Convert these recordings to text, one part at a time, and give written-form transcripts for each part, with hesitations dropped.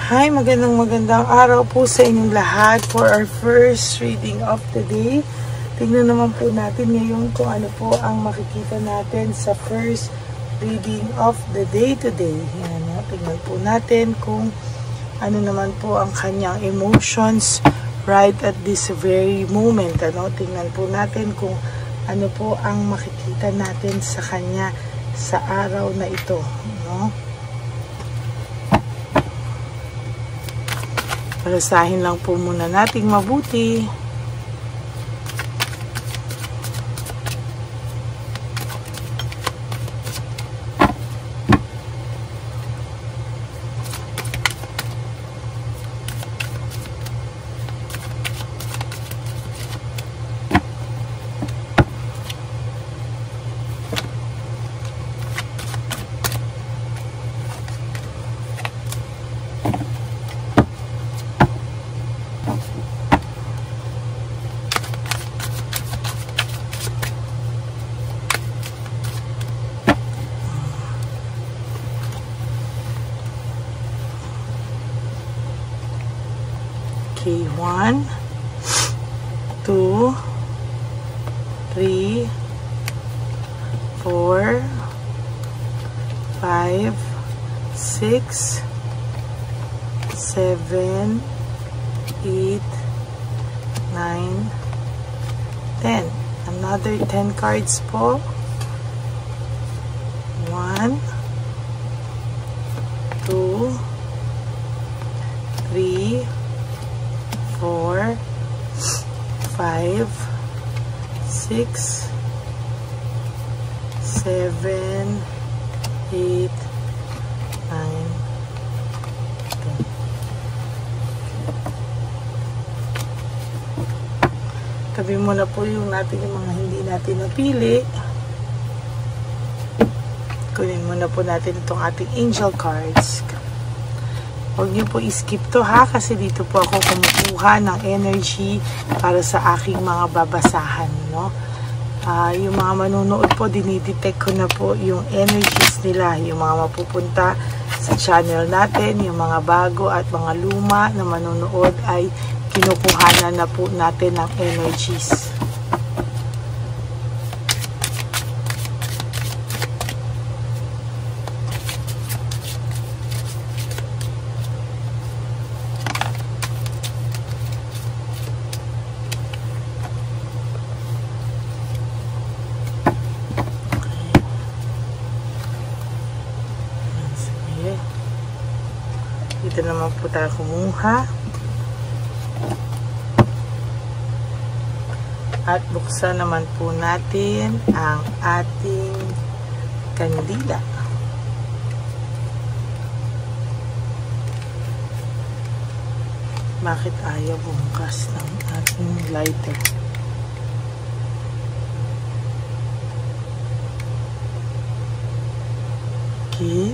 Hi, magandang araw po sa inyong lahat for our first reading of the day. Tingnan naman po natin ngayon kung ano po ang makikita natin sa first reading of the day today. Yan, tingnan po natin kung ano naman po ang kanyang emotions right at this very moment. Tingnan po natin kung ano po ang makikita natin sa kanya sa araw na ito. Balasahin lang po muna nating mabuti. Okay, 1, 2, 3, 4, 5, 6, 7, 8, 9, 10. Another 10 cards po. 1, 2, 3, 4, 5, 6, 7, 8, 9, 10. Tabi mo na po yung natin yung mga hindi natin napili. Kunin muna po natin itong ating angel cards. Huwag niyo po i-skip to ha, kasi dito po ako kumukuha ng energy para sa aking mga babasahan, yung mga manunood po, dinidetect ko na po yung energies nila, yung mga mapupunta sa channel natin, yung mga bago at mga luma na manunood ay kinukuhanan na po natin ng energies. Dito naman po tayo kumuha. At buksan naman po natin ang ating kandila. Bakit ayaw bumukas ng ating lighter? Okay.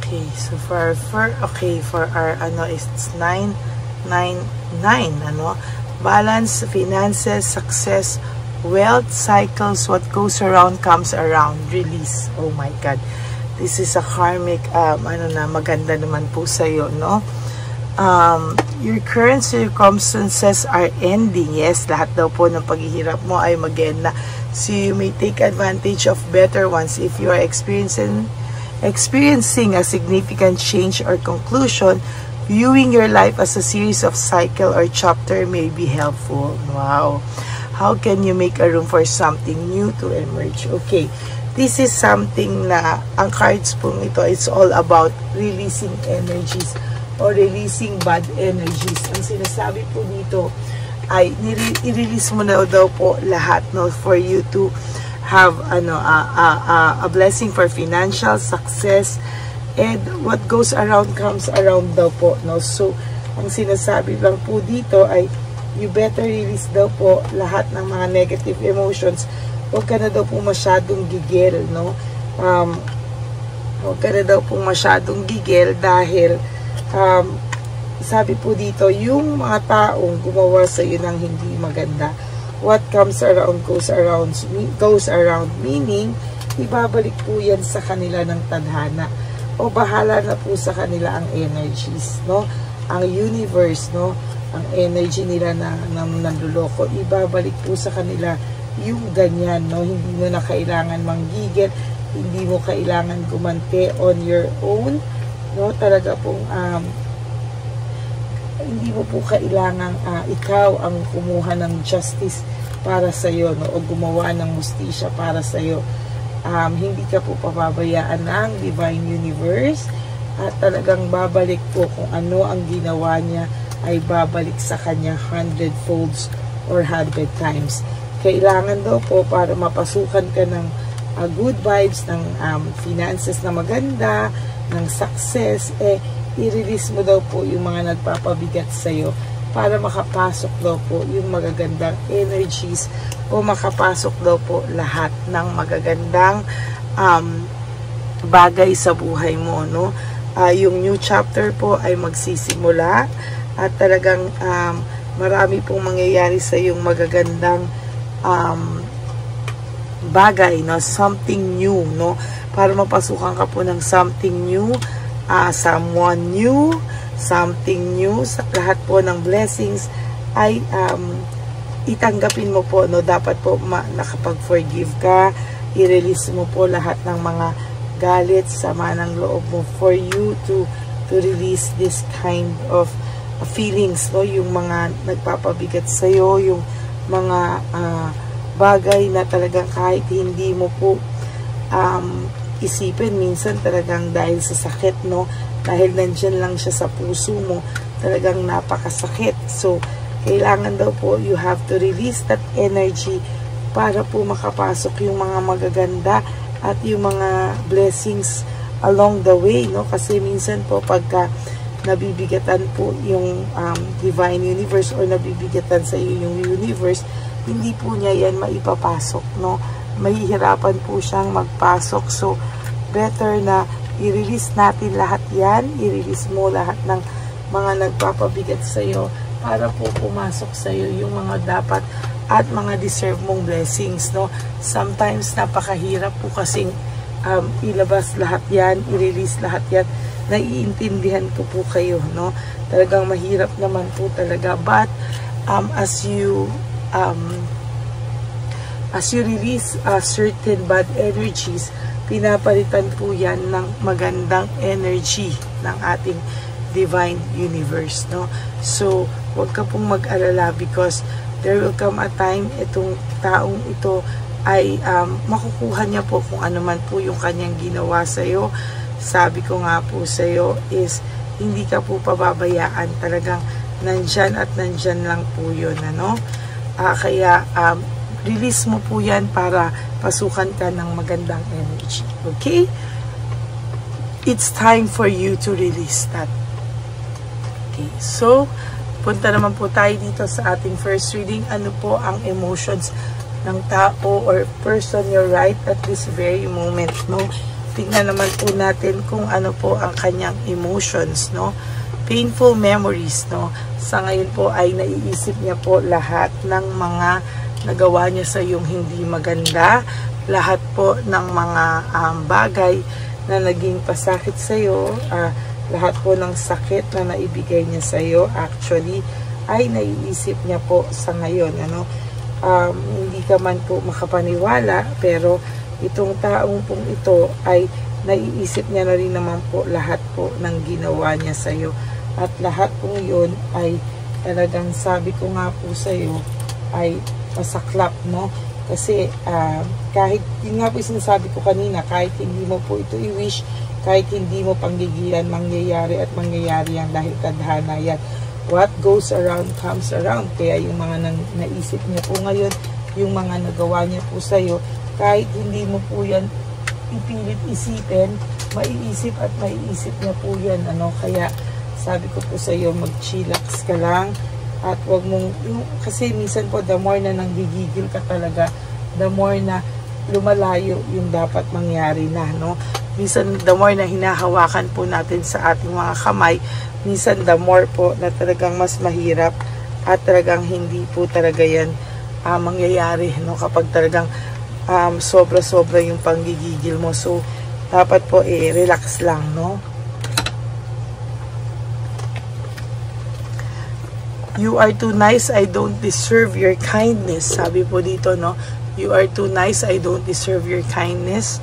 Okay, so for our it's 999, balance, finances, success, wealth cycles, what goes around comes around, release. Oh my god, this is a karmic maganda naman po sa iyo, your current circumstances are ending. Yes, lahat daw po ng paghihirap mo ay mag-end na, so you may take advantage of better ones. If you are experiencing a significant change or conclusion, viewing your life as a series of cycle or chapter may be helpful. Wow. How can you make a room for something new to emerge? Okay. This is something na ang cards po ito, it's all about releasing energies or releasing bad energies. Ang sinasabi po dito ay i-release mo na daw po lahat, for you to have a blessing for financial success, and what goes around comes around daw po, so ang sinasabi lang po dito ay you better release daw po lahat ng mga negative emotions huwag ka na daw po masyadong gigil, no? Huwag ka na daw po masyadong gigil dahil sabi po dito, yung mga taong gumawa sa iyo ng hindi maganda, what comes around goes around, meaning ibabalik po yan sa kanila ng tadhana, o bahala na po sa kanila ang energies, no? Ang universe, no? Ang energy nila na nanduloko, ibabalik po sa kanila yung ganyan, no? Hindi mo na kailangan manggigil, hindi mo kailangan gumante on your own, no? Talaga pong hindi mo po kailangan ikaw ang kumuha ng justice para sa iyo, no? O gumawa ng justisya para sa iyo. Hindi ka po pababayaan ng Divine Universe, at talagang babalik po kung ano ang ginawa niya, ay babalik sa kanya 100 folds or 100 times. Kailangan daw po para mapasukan ka ng good vibes, ng finances na maganda, ng success, i-release mo daw po yung mga nagpapabigat sa'yo para makapasok daw po yung magagandang energies, o makapasok daw po lahat ng magagandang bagay sa buhay mo, no? Yung new chapter po ay magsisimula, at talagang marami pong mangyayari sa yung magagandang bagay, no? Something new, no? Para mapasukan ka po ng something new, someone new, something new. Sa lahat po ng blessings ay itanggapin mo po, no? Dapat po nakapag-forgive ka, i-release mo po lahat ng mga galit, sama ng loob mo, for you to release this kind of feelings, no? Yung mga nagpapabigat sa'yo, yung mga bagay na talagang kahit hindi mo po isipin, minsan talagang dahil sa sakit, no? Dahil nandyan lang siya sa puso mo, talagang napakasakit. So, kailangan daw po, you have to release that energy para po makapasok yung mga magaganda at yung mga blessings along the way, no? Kasi minsan po pagka nabibigatan po yung Divine Universe, or nabibigatan sa iyo yung universe, hindi po niya yan maipapasok, no? Mahihirapan po siyang magpasok. So, better na i-release natin lahat yan, i-release mo lahat ng mga nagpapabigat sa iyo para po pumasok sa iyo yung mga dapat at mga deserve mong blessings, no? Sometimes napakahirap po kasing ilabas lahat yan, i-release lahat yan. Naiintindihan ko po kayo, no? Talagang mahirap naman po talaga, but as you release certain bad energies, pinapalitan po yan ng magandang energy ng ating Divine Universe, no? So, huwag ka pong mag-alala, because there will come a time itong taong ito ay makukuha niya po kung ano man po yung kanyang ginawa sa'yo. Sabi ko nga po sa'yo is hindi ka po pababayaan, talagang nandyan at nandyan lang po yun, ano? Kaya release mo po yan para pasukan ka ng magandang energy, okay? It's time for you to release that. Okay, so punta naman po tayo dito sa ating first reading. Ano po ang emotions ng tao or person you're right at this very moment, no? Tingnan naman po natin kung ano po ang kanyang emotions, no? Painful memories, no? Sa ngayon po ay naiisip niya po lahat ng mga nagawa niya sa yung hindi maganda, lahat po ng mga bagay na naging pasakit sa iyo, lahat po ng sakit na naibigay niya sa iyo, actually ay naiisip niya po sa ngayon, ano? Hindi ka man po makapaniwala, pero itong taong pong ito ay naiisip niya na rin naman po lahat po ng ginawa niya sa iyo, at lahat po yun ay talagang, sabi ko nga po sa iyo, ay masaklap, no? Kasi kahit, yun nga po sinasabi ko kanina, kahit hindi mo po ito i-wish, kahit hindi mo panggigilan, mangyayari at mangyayari yan dahil tadhana yan. What goes around comes around. Kaya yung mga naisip niya po ngayon, yung mga nagawa niya po sa'yo, kahit hindi mo po yan ipilit isipin, maiisip at maiisip niya po yan, ano? Kaya sabi ko po sa'yo, mag-chillax ka lang, at wag mong, kasi minsan po, the more na nanggigigil ka talaga, the more na lumalayo yung dapat mangyari na, no? Minsan, the more na hinahawakan po natin sa ating mga kamay, minsan, the more po na talagang mas mahirap at talagang hindi po talaga yan mangyayari, no? Kapag talagang sobra-sobra yung panggigigil mo. So, dapat po relax lang, no? You are too nice, I don't deserve your kindness. Sabi po dito, no? You are too nice, I don't deserve your kindness.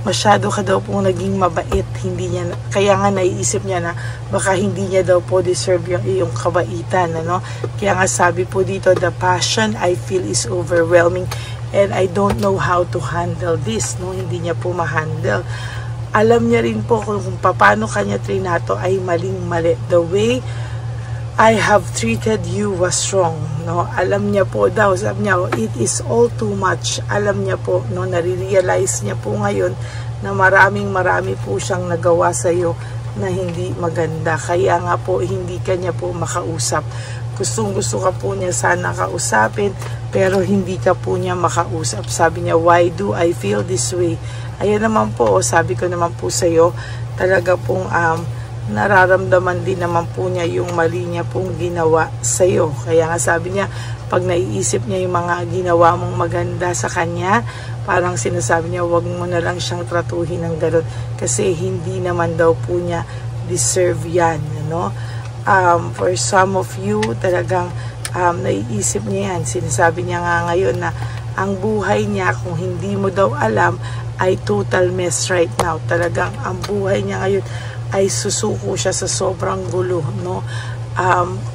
Masyado ka daw po naging mabait. Hindi niya, kaya nga naiisip niya na baka hindi niya daw po deserve yung iyong kabaitan. Ano? Kaya nga sabi po dito, the passion I feel is overwhelming and I don't know how to handle this. No? Hindi niya po ma-handle. Alam niya rin po kung paano kanya trinato ay maling-mali. The way I have treated you was wrong. No? Alam niya po daw, sabi niya, it is all too much. Alam niya po, no, nare-realize niya po ngayon na marami po siyang nagawa sa iyo na hindi maganda. Kaya nga po, hindi kanya po makausap. Gustong-gusto ka po niya sana kausapin, pero hindi ka po niya makausap. Sabi niya, why do I feel this way? Ayan naman po, sabi ko naman po sa iyo, talaga pong nararamdaman din naman po niya yung mali niya pong ginawa sa iyo. Kaya nga sabi niya, pag naiisip niya yung mga ginawa mong maganda sa kanya, parang sinasabi niya, wag mo na lang siyang tratuhin ng gano'n. Kasi hindi naman daw po niya deserve yan. No? For some of you, talagang naiisip niya yan. Sinasabi niya nga ngayon na ang buhay niya, kung hindi mo daw alam, ay total mess right now. Talagang ang buhay niya ngayon ay susuko siya sa sobrang gulo, no?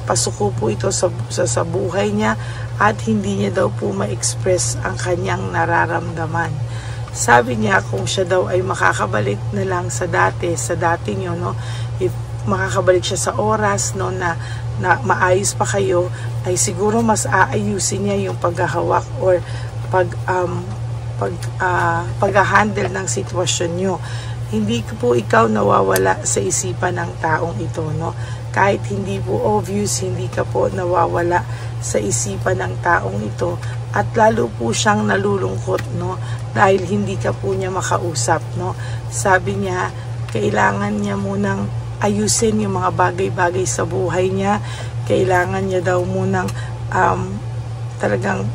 Pasuko po ito sa buhay niya at hindi niya daw po ma-express ang kanyang nararamdaman. Sabi niya kung siya daw ay makakabalik na lang sa dati niyo, no? If makakabalik siya sa oras, no, na maayos pa kayo, ay siguro mas aayusin niya yung paghahawak or pag-handle ng sitwasyon nyo. Hindi po ikaw nawawala sa isipan ng taong ito, no? Kahit hindi po obvious, hindi ka po nawawala sa isipan ng taong ito at lalo po siyang nalulungkot, no? Dahil hindi ka po niya makausap, no? Sabi niya, kailangan niya munang ayusin yung mga bagay-bagay sa buhay niya. Kailangan niya daw munang talagang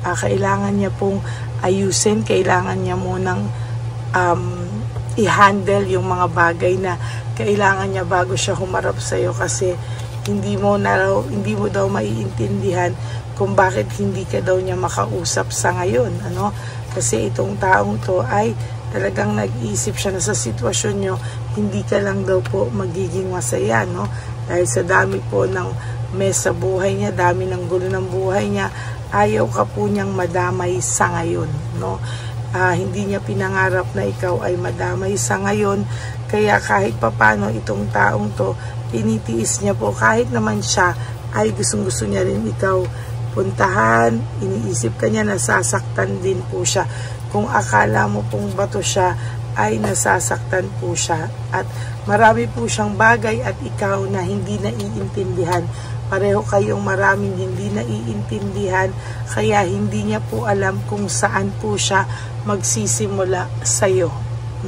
kailangan niya pong ayusin, kailangan niya munang i-handle yung mga bagay na kailangan niya bago siya humarap sa iyo, kasi hindi mo daw maiintindihan kung bakit hindi ka daw niya makausap sa ngayon, ano? Kasi itong taong to ay talagang nag-iisip siya na sa sitwasyon nyo, hindi ka lang daw po magiging masaya, no? Dahil sa dami po ng mess sa buhay niya, dami ng gulo ng buhay niya, ayaw ka po niyang madamay sa ngayon, no? Hindi niya pinangarap na ikaw ay madamay sa ngayon, kaya kahit papano itong taong to, tinitiis niya po, kahit naman siya ay gustong-gusto niya rin ikaw puntahan, iniisip ka niya, nasasaktan din po siya. Kung akala mo pong bato siya, ay nasasaktan po siya. At marami po siyang bagay at ikaw na hindi naiintindihan. Pareho kayong maraming hindi naiintindihan, kaya hindi niya po alam kung saan po siya magsisimula sa'yo,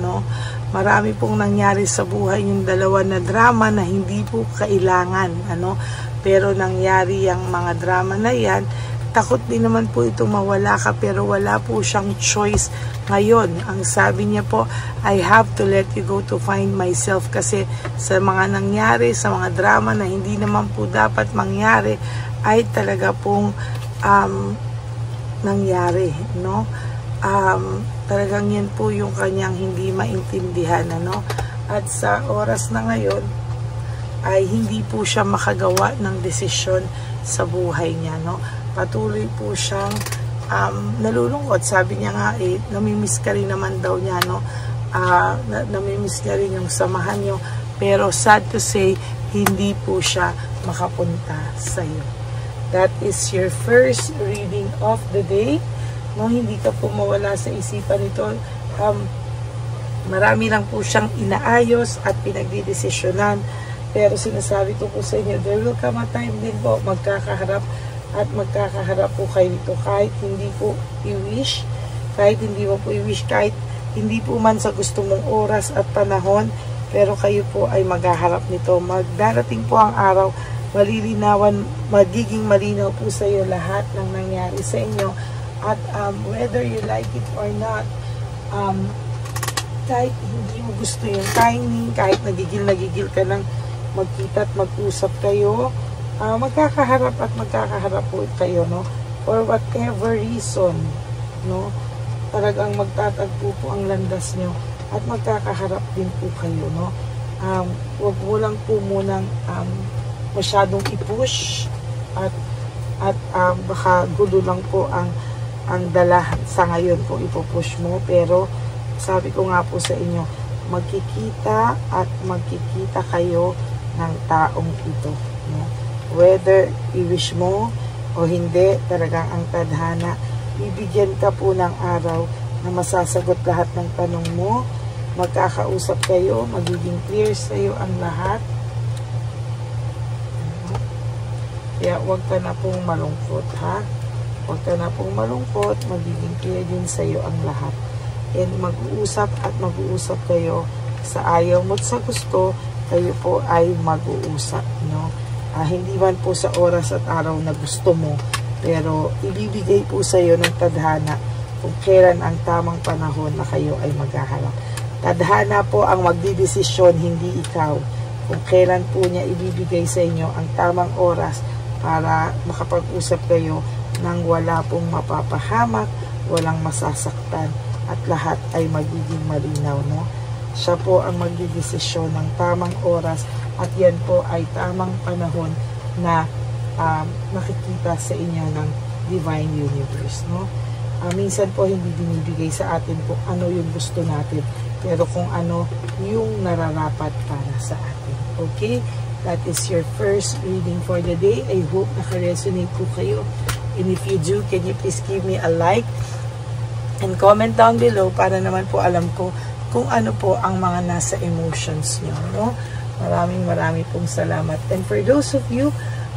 no? Marami pong nangyari sa buhay yung dalawa na drama na hindi po kailangan, ano? Pero nangyari yung mga drama na yan. Takot din naman po ito mawala ka, pero wala po siyang choice ngayon. Ang sabi niya po, I have to let you go to find myself, kasi sa mga nangyari, sa mga drama na hindi naman po dapat mangyari, ay talaga pong nangyari, no? Talagang yan po yung kanyang hindi maintindihan, ano? At sa oras na ngayon, ay hindi po siya makagawa ng desisyon sa buhay niya, no? Patuloy po siyang nalulungkot. Sabi niya nga, namimiss ka rin naman daw niya, no? Namimiss niya rin yung samahan niyo. Pero sad to say, hindi po siya makapunta sa iyo. That is your first reading of the day. No, hindi ka po mawala sa isipan nito. Marami lang po siyang inaayos at pinagdidesisyonan. Pero sinasabi ko po sa inyo, there will come a time din po, magkakaharap at magkakaharap po kayo nito kahit hindi po i-wish, kahit hindi mo po i-wish, kahit hindi po man sa gusto mong oras at panahon, pero kayo po ay maghaharap nito. Magdarating po ang araw, malilinawan, magiging malinaw po sa iyo lahat ng nangyari sa inyo. At whether you like it or not, kahit hindi mo gusto yung timing, kahit nagigil ka ng magkita at mag-usap kayo, magkakaharap at magkakaharap po kayo, no? For whatever reason, no? Talagang magtatagpo po ang landas nyo at magkakaharap din po kayo, no? Wag mo lang po munang masyadong i-push at baka gulo lang po ang dala sa ngayon kung ipupush mo. Pero sabi ko nga po sa inyo, magkikita at magkikita kayo ng taong ito, no? Whether i-wish mo o hindi, talagang ang tadhana, bibigyan ka po ng araw na masasagot lahat ng tanong mo, magkakausap kayo, magiging clear sa iyo ang lahat. Kaya huwag ka na pong malungkot, ha? Huwag ka na pong malungkot, magiging clear din sa iyo ang lahat. And mag-uusap at mag-uusap kayo sa ayaw mo at sa gusto, kayo po ay mag-uusap, no? Hindi man po sa oras at araw na gusto mo, pero ibibigay po sa iyo ng tadhana kung kailan ang tamang panahon na kayo ay maghaharap. Tadhana po ang magdidesisyon, hindi ikaw, kung kailan po niya ibibigay sa inyo ang tamang oras para makapag-usap kayo nang wala pong mapapahamak, walang masasaktan, at lahat ay magiging malinaw, no? Siya po ang magdidesisyon ng tamang oras, at yan po ay tamang panahon na nakikita sa inyo ng Divine Universe, no? Minsan po hindi binibigay sa atin kung ano yung gusto natin, pero kung ano yung nararapat para sa atin. Okay? That is your first reading for the day. I hope naka-resonate po kayo. And if you do, can you please give me a like and comment down below para naman po alam ko kung ano po ang mga nasa emotions nyo, no? Maraming pong salamat. And for those of you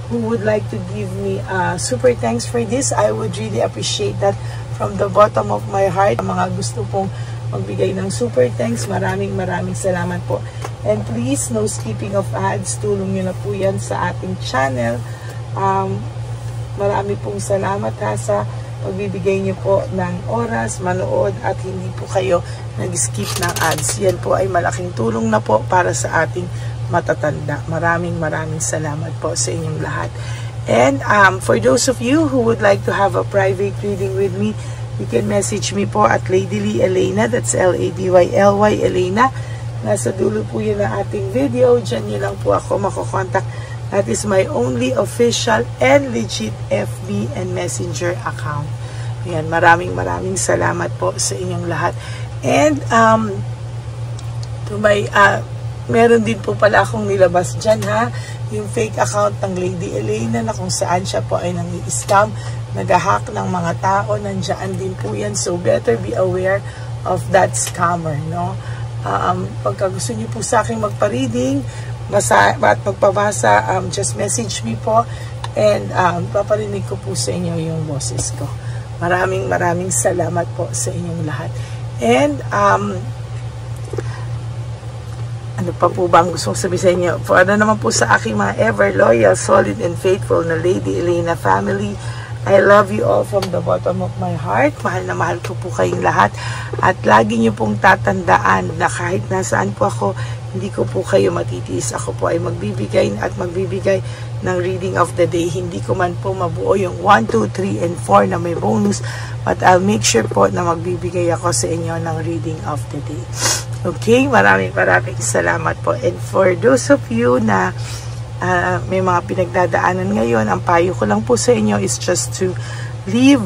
who would like to give me super thanks for this, I would really appreciate that from the bottom of my heart. Mga gusto pong magbigay ng super thanks, maraming salamat po. And please, no skipping of ads, tulong nyo na po yan sa ating channel. Marami pong salamat ha sa pagbibigay nyo po ng oras, manood, at hindi po kayo nag-skip ng ads. Yan po ay malaking tulong na po para sa ating matatanda. Maraming salamat po sa inyong lahat. And for those of you who would like to have a private reading with me, you can message me po at Ladyly Elena. That's L-A-D-Y-L-Y Elena. Nasa dulo po yun ng ating video. Diyan nyo lang po ako makokontak. That is my only official and legit FB and Messenger account. Ayan, maraming salamat po sa inyong lahat. And meron din po pala akong nilabas dyan, ha, yung fake account ng Lady Elena na kung saan siya po ay nang-i-scam, nag-hack ng mga tao. Nandiyan din po yan, so better be aware of that scammer, no? Pagka gusto niyo po sa akin magpa-reading at magpabasa, just message me po, and paparinig ko po sa inyo yung boses ko. Maraming salamat po sa inyong lahat. And ano pa po ba ang gusto kong sabihin sa inyo? Para naman po sa aking mga ever loyal, solid, and faithful na Lady Elena family, I love you all from the bottom of my heart. Mahal na mahal ko po kayong lahat. At lagi niyo pong tatandaan na kahit nasaan po ako, hindi ko po kayo matitiis. Ako po ay magbibigay ng reading of the day. Hindi ko man po mabuo yung 1, 2, 3, and 4 na may bonus. But I'll make sure po na magbibigay ako sa inyo ng reading of the day. Okay? Maraming salamat po. And for those of you na may mga pinagdadaanan ngayon, ang payo ko lang po sa inyo is just to live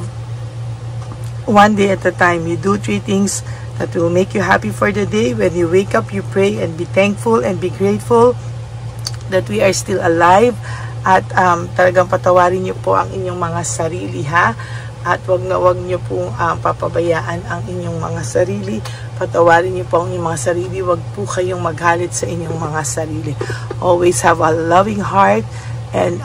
one day at a time. You do 3 things that will make you happy for the day. When you wake up, you pray and be thankful and be grateful that we are still alive. At talagang patawarin niyo po ang inyong mga sarili, ha? At wag niyo po papabayaan ang inyong mga sarili. Patawarin niyo po ang inyong mga sarili. Wag po kayong maghalit sa inyong mga sarili. Always have a loving heart. and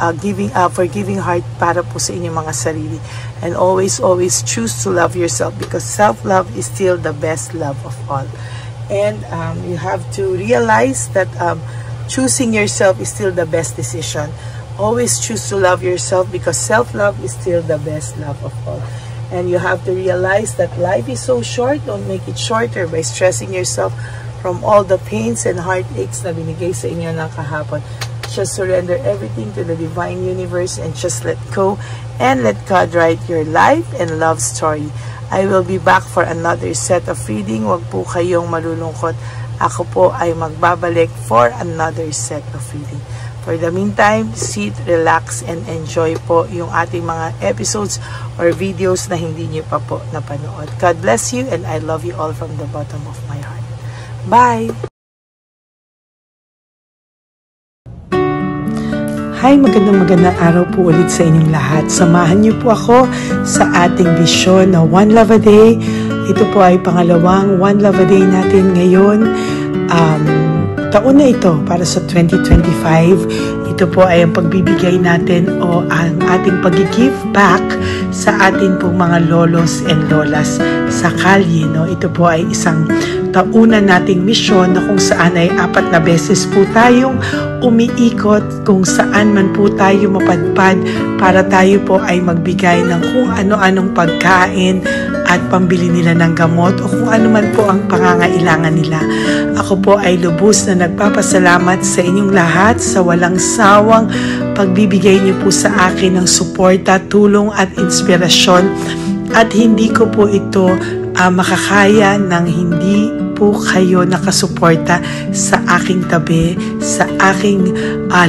forgiving heart para po sa inyong mga sarili. And always choose to love yourself, because self-love is still the best love of all. And you have to realize that choosing yourself is still the best decision. Always choose to love yourself, because self-love is still the best love of all. And you have to realize that life is so short. Don't make it shorter by stressing yourself from all the pains and heartaches na binigay sa inyo ng kahapon. Just surrender everything to the divine universe and just let go and let God write your life and love story. I will be back for another set of reading. Huwag po kayong malulungkot. Ako po ay magbabalik for another set of reading. For the meantime, sit, relax, and enjoy po yung ating mga episodes or videos na hindi nyo pa po napanood. God bless you, and I love you all from the bottom of my heart. Bye! Hi, magandang araw po ulit sa inyong lahat. Samahan niyo po ako sa ating vision na One Love a Day. Ito po ay pangalawang One Love a Day natin ngayon. Taon na ito para sa 2025. Ito po ay ang pagbibigay natin o ang ating pag-give back sa atin pong mga lolos and lolas sa kalye. No? Ito po ay isang taunan nating misyon na kung saan ay 4 na beses po tayong umiikot kung saan man po tayo mapadpad para tayo po ay magbigay ng kung ano-anong pagkain at pambili nila ng gamot o kung ano man po ang pangangailangan nila. Ako po ay lubos na nagpapasalamat sa inyong lahat sa walang sawang pagbibigay niyo po sa akin ng suporta, tulong at inspirasyon, at hindi ko po ito makakaya ng hindi po kayo nakasuporta sa aking tabi, sa aking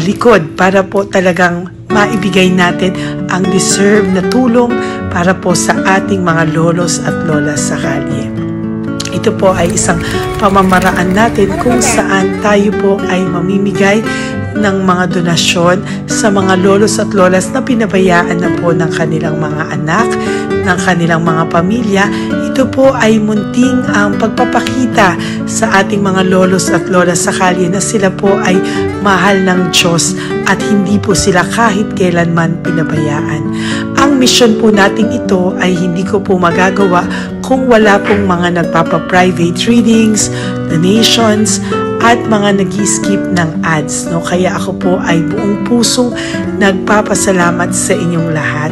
likod para po talagang maibigay natin ang deserve na tulong para po sa ating mga lolos at lolas sa kalye. Ito po ay isang pamamaraan natin kung saan tayo po ay mamimigay ng mga donasyon sa mga lolos at lolas na pinabayaan na po ng kanilang mga anak, ng kanilang mga pamilya. Ito po ay munting ang pagpapakita sa ating mga lolos at lolas sa kalye na sila po ay mahal ng Diyos at hindi po sila kahit kailanman pinabayaan. Ang mission po nating ito ay hindi ko po magagawa kung wala pong mga nagpapa-private readings, donations, at mga nag-skip ng ads. No? Kaya ako po ay buong pusong nagpapasalamat sa inyong lahat.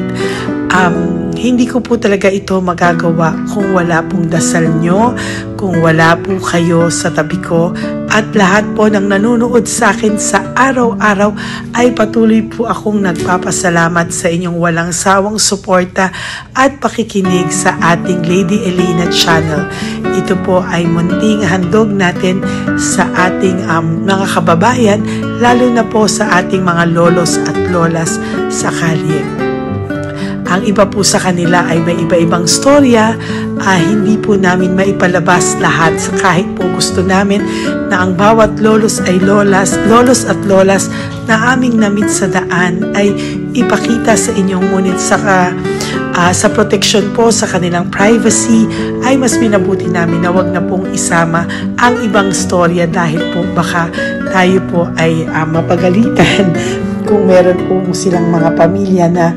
Hindi ko po talaga ito magagawa kung wala pong dasal nyo, kung wala po kayo sa tabi ko, at lahat po ng nanonood sa akin sa araw-araw ay patuloy po akong nagpapasalamat sa inyong walang sawang suporta at pakikinig sa ating Lady Elena channel. Ito po ay munting handog natin sa ating mga kababayan, lalo na po sa ating mga lolos at lolas sa kalye. Ang iba po sa kanila ay may iba-ibang storya, hindi po namin maipalabas lahat sa kahit po gusto namin na ang bawat lolos at lolas na aming namit sa daan ay ipakita sa inyong, ngunit sa protection po sa kanilang privacy ay mas minabuti namin na wag na pong isama ang ibang storya dahil po baka tayo po ay mapagalitan kung meron po silang mga pamilya na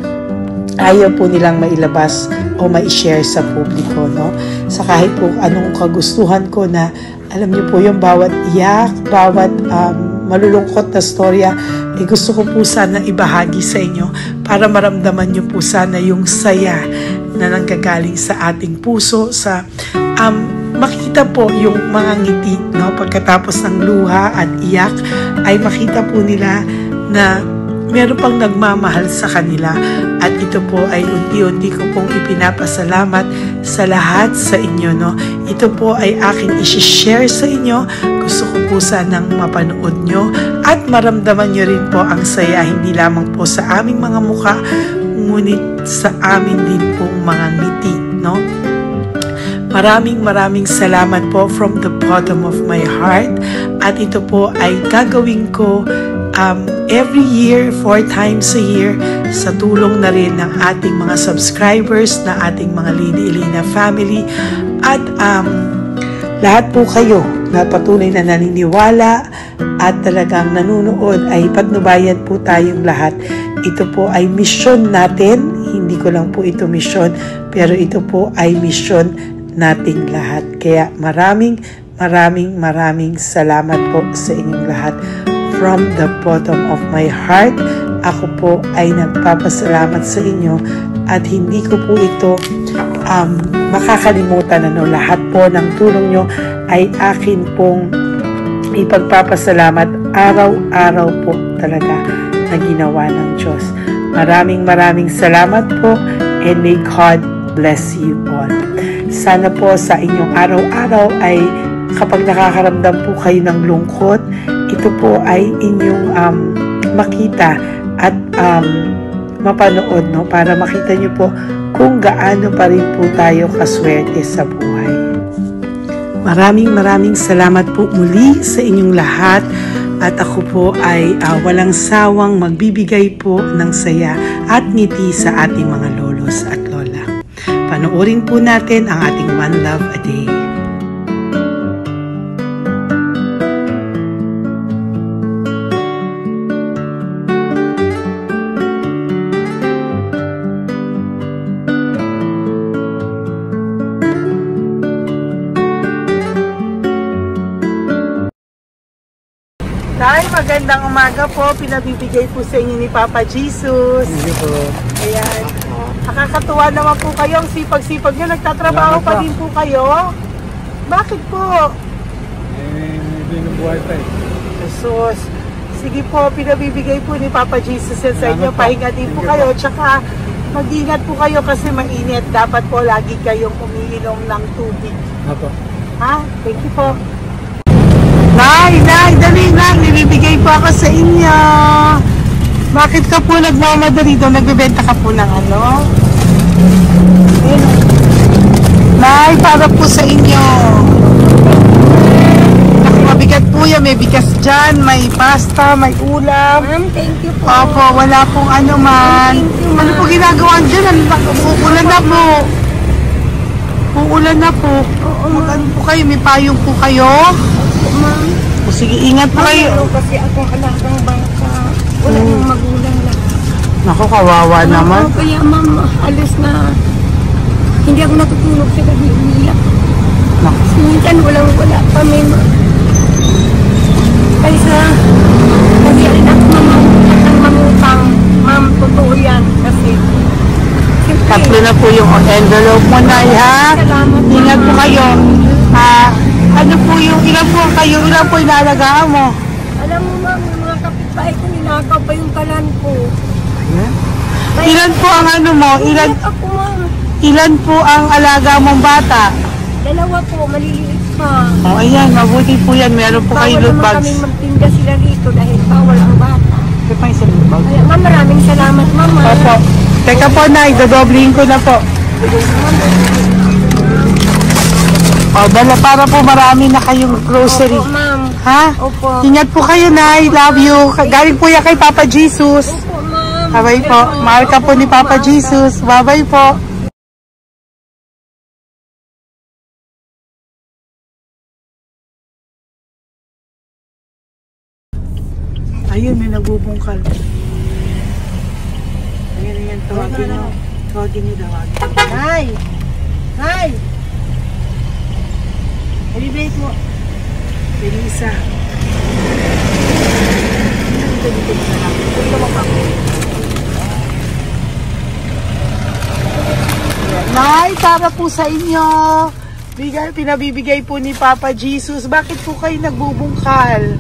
ayaw po nilang mailabas o ma-share sa publiko, no? Sa kahit po anong kagustuhan ko na, alam niyo po yung bawat iyak, bawat malulungkot na storya, gusto ko po sana ibahagi sa inyo para maramdaman niyo po sana yung saya na nanggagaling sa ating puso, sa makita po yung mga ngiti, no? Pagkatapos ng luha at iyak ay makita po nila na meron pang nagmamahal sa kanila, at ito po ay unti-unti ko pong ipinapasalamat sa lahat sa inyo, no? Ito po ay aking isi-share sa inyo. Gusto ko po sanang mapanood nyo at maramdaman nyo rin po ang saya, hindi lamang po sa aming mga mukha, ngunit sa amin din pong mga ngiti, no? Maraming salamat po from the bottom of my heart, at ito po ay gagawin ko every year, 4 times a year, sa tulong na rin ng ating mga subscribers, na ating mga Lady Elena family, at lahat po kayo na patuloy na naniniwala at talagang nanunood ay patnubayan po tayong lahat. Ito po ay mission natin, hindi ko lang po ito mission, pero ito po ay mission nating lahat. Kaya maraming salamat po sa inyong lahat. From the bottom of my heart, ako po ay nagpapasalamat sa inyo at hindi ko po ito makakalimutan. Lahat po ng tulong nyo ay akin pong ipagpapasalamat araw-araw po talaga na ginawa ng Diyos. Maraming salamat po, and may God bless you all. Sana po sa inyong araw-araw ay kapag nakakaramdam po kayo ng lungkot, ito po ay inyong makita at mapanood, no? Para makita nyo po kung gaano pa rin po tayo kaswerte sa buhay. Maraming salamat po muli sa inyong lahat, at ako po ay walang sawang magbibigay po ng saya at ngiti sa ating mga lolos at lola. Panoorin po natin ang ating One Love a Day. Tay, magandang umaga po. Pinabibigay po sa inyo ni Papa Jesus. Hindi po. Ayan. Nakakatuwa naman po kayo. Ang sipag-sipag nyo. Nagtatrabaho pa din po kayo. Bakit po? Binubuhay pa eh. Jesus. Sige po, pinabibigay po ni Papa Jesus yan sa inyo. Pahinga din po kayo. Tsaka mag-ingat po kayo kasi mainit. Dapat po lagi kayong umiinom ng tubig. Apo. Ha? Thank you po. Nay, dali na. Nilibigay po ako sa inyo. Bakit ka po nagmamadali doon? Nagbebenta ka po ng ano? Nay, para po sa inyo. Mabigat po yan. May bigas dyan, may pasta, may ulam. Ma'am, thank you po. Opo, wala pong ano man. Ano po ginagawa dyan? Uulan na po. Uulan na po. Mag-ano po kayo? May payong po kayo? Ma'am. O sige, ingat po kayo. Kasi akong anak ng bangka. Wala nang magulang lang. Naku, kawawa naman. Kaya ma'am, alis na. Hindi ako natutulog sa gabi. Umiyak. Minsan wala kami. Kaysa, kasi rin ako mamutang. Ma'am, totoo yan. Kasi, Tatlo na po yung envelope mo, Nay, ha? salamat. Ingat po kayo. Ano po yung, ilan po inalagaan mo? Alam mo ma'am, yung mga kapitbahay ko, ninakaw pa yung kalan ko. Ilan po ang ano mo? Ilan ako ma'am? Ilan po ang alaga mong bata? Dalawa po, maliliit pa. O, ayan, mabuti po yan. Meron po kayo loot Bawal naman bags. kami magtinda sila rito dahil bawal ang bata. Ito pa yung sa loot bag. Kaya ma'am, maraming salamat mama. Opo. Teka po, Nay, dodoblihin ko na po. O, dala para po marami na kayong grocery. Opo ma'am. Ha? Opo. Ingat po kayo, Nay. Love you. Galing po yan kay Papa Jesus. Opo ma'am. Bye-bye po. Mahal ka po ni Papa Jesus. Bye-bye po. Ayun, may nagbubungkal. Ayan, tawagin nyo. Tawagin nyo daw. Hi! Hi! Ibibigay mo. Elisa. Nay, para po sa inyo. Pinabibigay po ni Papa Jesus. Bakit po kayo nagbubungkal?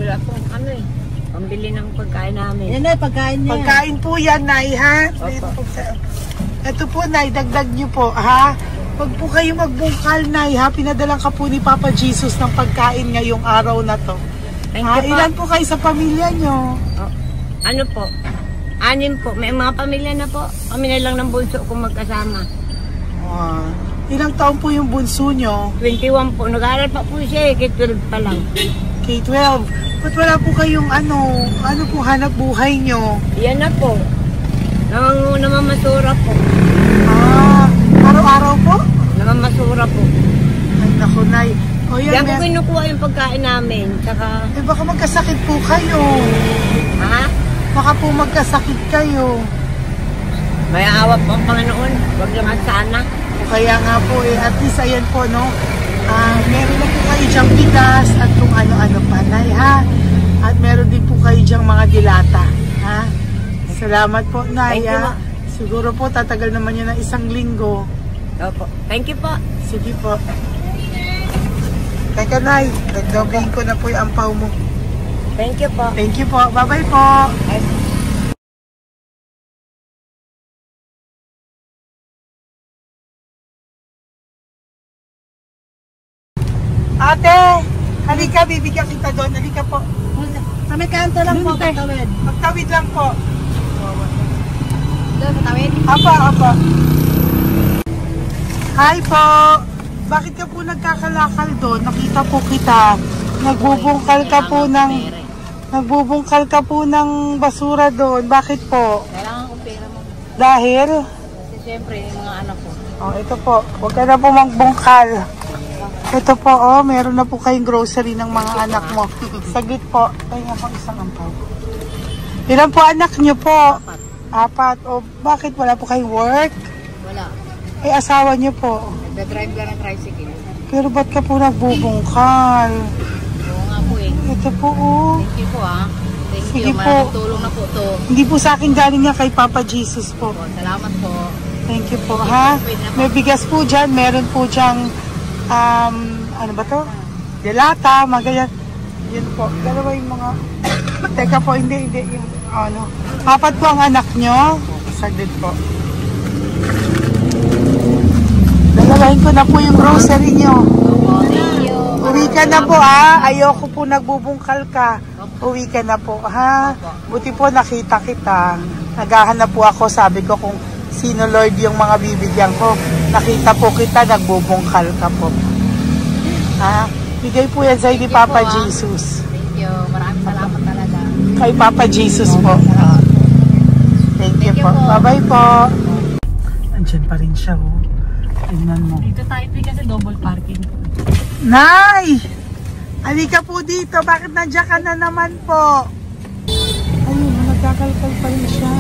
Wala po ano eh. Pambili ng pagkain namin. Yan na, pagkain niya. Pagkain po yan, Nay, ha? Ito po, Nay, dagdag niyo po, ha? Pag po kayo magbungkal, Nay, ha? Pinadalang ka po ni Papa Jesus ng pagkain ngayong araw na to. Thank Ha? you po. Ilan po kayo sa pamilya nyo? Oh, ano po? 6 po. May mga pamilya na po. Kami na lang ng bunso kung magkasama. Ilang taon po yung bunso nyo? 21 po. Nag-aaral pa po siya eh. K-12 pa lang. K-12. Ba't wala po kayong ano po hanap buhay nyo? Yan na po. Namamasura po. Araw-araw po? Namamasura po. Ay, naku, Nay. O, yan, Kaya ko kinukuha yung pagkain namin. Tsaka... Eh baka magkasakit po kayo. Ha? Baka po magkasakit kayo. May awa po ang Panginoon. Huwag naman sana. Kaya nga po eh, at least ayan po no. Meron na po kayo dyang bigas at kung ano-ano pa, Nay, ha? At meron din po kayo dyang mga dilata, ha? Salamat po, Nay, ha? Siguro po tatagal naman yun ng 1 linggo. Opo. Thank you po. Sige po. Teka, Nay, nagdobling ko na po yung ampaw mo. Thank you po. Thank you po. Bye-bye po. Ate, halika, bibigyan kita doon. Halika po. Sa may kanto lang po, magtawid. Magtawid lang po. Doon, matawid? Apa. Hi po. Bakit ka po nagkakalakal doon? Nakita po kita. Nagbubungkal ka po ng basura doon. Bakit po? Kailangan kong pera mo. Dahil? Kasi siyempre, yung mga anak ko. Oh, ito po. Huwag ka na po magbungkal. Ito po, oh, meron na po kayong grocery ng mga anak mo. Saglit po. Ay, nga po, isang ampaw. Ilan po anak nyo po? 4. O, bakit wala po kayong work? Wala. Ay, asawa nyo po. Nagda-drive lang ng tricycle. Pero ba't ka po nagbubungkal? Oo nga po eh. Ito po, oh. Thank you po ah. Thank Sige you. po. Malaking tulong na po to. Hindi po sa akin galing nga kay Papa Jesus po. Salamat po. Thank you po, ha? May bigas po dyan. Meron po dyang, ano ba to? Delata, mga ganyan. Yun po. Dalawa yung mga... Teka po, hindi. Yung, ano. 4 po ang anak nyo. Saglit po. Dalawahin ko na po yung grocery nyo. Uwi ka na po, ha? Ayoko po nagbubungkal ka. Uwi ka na po, ha? Buti po nakita kita. Naghahanap po ako. Sabi ko kung sino Lord yung mga bibigyan ko. Nakita po kita, nagbubungkal ka po. Ha? Bigay po yan sa'yo ni Papa Jesus. Thank you. Maraming salamat talaga. Kay Papa Jesus po. Thank you po. Bye-bye po. Andyan pa rin siya, oh. Tingnan mo. Dito tayo kasi double parking. Nay! Halika po dito. Bakit nandiyan ka na naman po? Ayun, nagkakalkal pa rin siya.